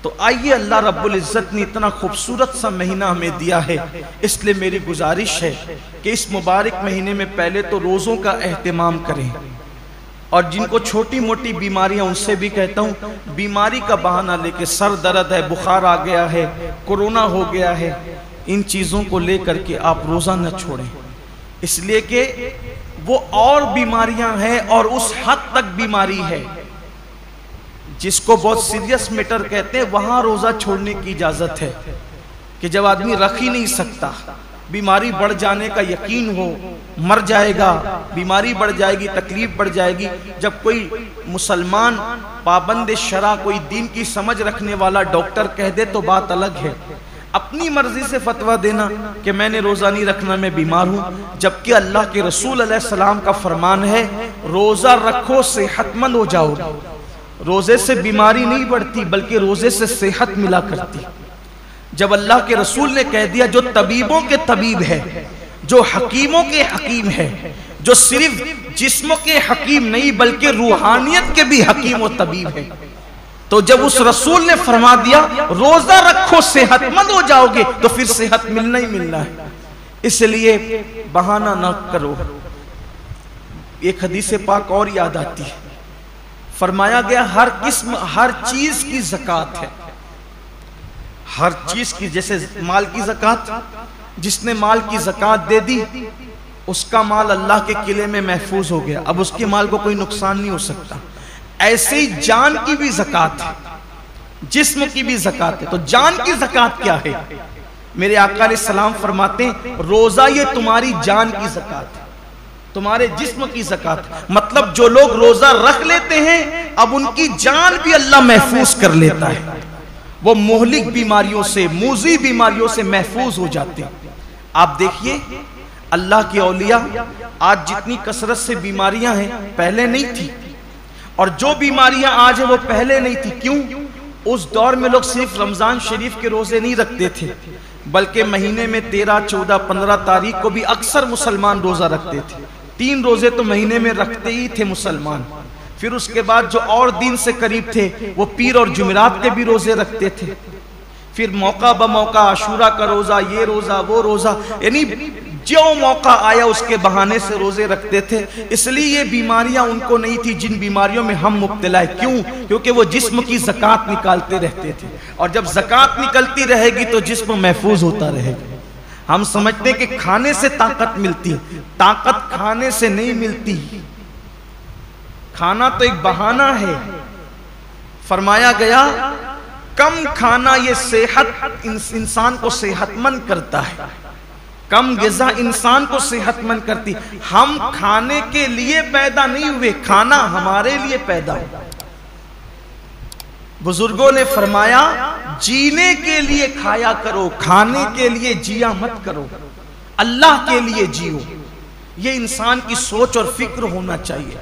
तो आइए, अल्लाह रब्बुल इज़्ज़त ने इतना खूबसूरत सा महीना हमें दिया है, इसलिए मेरी गुजारिश है कि इस मुबारक महीने में पहले तो रोज़ों का एहतमाम करें, और जिनको छोटी मोटी बीमारियां उनसे भी कहता हूँ, बीमारी का बहाना लेके सर दर्द है, बुखार आ गया है, कोरोना हो गया है, इन चीज़ों को लेकर के आप रोज़ा न छोड़ें, इसलिए कि वो और बीमारियां हैं और उस हद तक बीमारी है जिसको बहुत सीरियस मैटर कहते हैं, वहां रोजा छोड़ने की इजाजत है कि जब आदमी रख ही नहीं सकता, बीमारी बढ़ जाने का यकीन हो, मर जाएगा, बीमारी बढ़ जाएगी, तकलीफ बढ़ जाएगी। जब कोई मुसलमान पाबंद शरा, कोई दीन की समझ रखने वाला डॉक्टर कह दे तो बात अलग है। अपनी मर्जी से फतवा देना कि मैंने रोजा नहीं रखना, मैं बीमार हूं, जबकि अल्लाह के रसूल अलैहिस्सलाम का फरमान है रोजा रखो सेहतमंद हो जाओगे। रोजे से बीमारी नहीं बढ़ती बल्कि रोजे से सेहत मिला करती। जब अल्लाह के रसूल ने कह दिया जो तबीबों के तबीब है, जो हकीमों के हकीम है, जो सिर्फ जिस्म के हकीम नहीं बल्कि रूहानियत के भी हकीम और तबीब है, तो जब उस रसूल ने फरमा दिया रोजा रखो सेहतमंद हो जाओगे, तो फिर सेहत मिलना ही मिलना है। इसलिए बहाना ना करो। एक हदीस पाक और याद आती है, फरमाया गया हर किस्म हर चीज की ज़कात है, हर चीज की, जैसे माल की ज़कात, जिसने माल की ज़कात दे दी उसका माल अल्लाह के किले में महफूज हो गया, अब उसके माल को कोई नुकसान नहीं हो सकता। ऐसे ही जान की भी ज़कात है, जिस्म की भी ज़कात है। तो जान की ज़कात क्या है? मेरे आका अलैहिस्सलाम फरमाते हैं रोजा ये तुम्हारी जान की ज़कात है, तुम्हारे जिस्म की ज़कात। मतलब जो लोग रोजा रख लेते हैं अब उनकी जान भी अल्लाह महफूज कर लेता है, वो मोहलिक बीमारियों से, मूजी बीमारियों से महफूज हो जाते हैं। आप देखिए अल्लाह के औलिया, आज जितनी कसरत से बीमारियां हैं पहले नहीं थी, और जो बीमारियां आज है वो पहले नहीं थी। क्यों? उस दौर में लोग सिर्फ रमजान शरीफ के रोजे नहीं रखते थे, बल्कि महीने में 13, 14, 15 तारीख को भी अक्सर मुसलमान रोजा रखते थे। 3 रोजे तो महीने में रखते ही थे मुसलमान। फिर उसके बाद जो और दिन से करीब थे वो पीर और जुमेरात के भी रोजे रखते थे। फिर मौका ब मौका आशूरा का रोजा, ये रोजा, वो रोजा, यानी जो मौका आया उसके बहाने से रोजे रखते थे। इसलिए ये बीमारियां उनको नहीं थी जिन बीमारियों में हम मुब्तला है। क्यों? क्योंकि वो जिस्म की ज़कात निकालते रहते थे, और जब ज़कात निकलती रहेगी तो जिस्म महफूज होता रहेगा। हम समझते हैं कि खाने से ताकत मिलती है, ताकत खाने से नहीं मिलती, खाना तो एक बहाना है। फरमाया गया कम खाना ये सेहत इंसान को सेहतमंद करता है, कम ग़िज़ा इंसान को सेहतमंद करती। हम खाने के लिए पैदा नहीं हुए, खाना हमारे लिए पैदा हुआ। बुजुर्गों ने फरमाया जीने के लिए खाया करो, खाने के लिए जिया मत करो, अल्लाह के लिए जियो। ये इंसान की सोच और फिक्र होना चाहिए।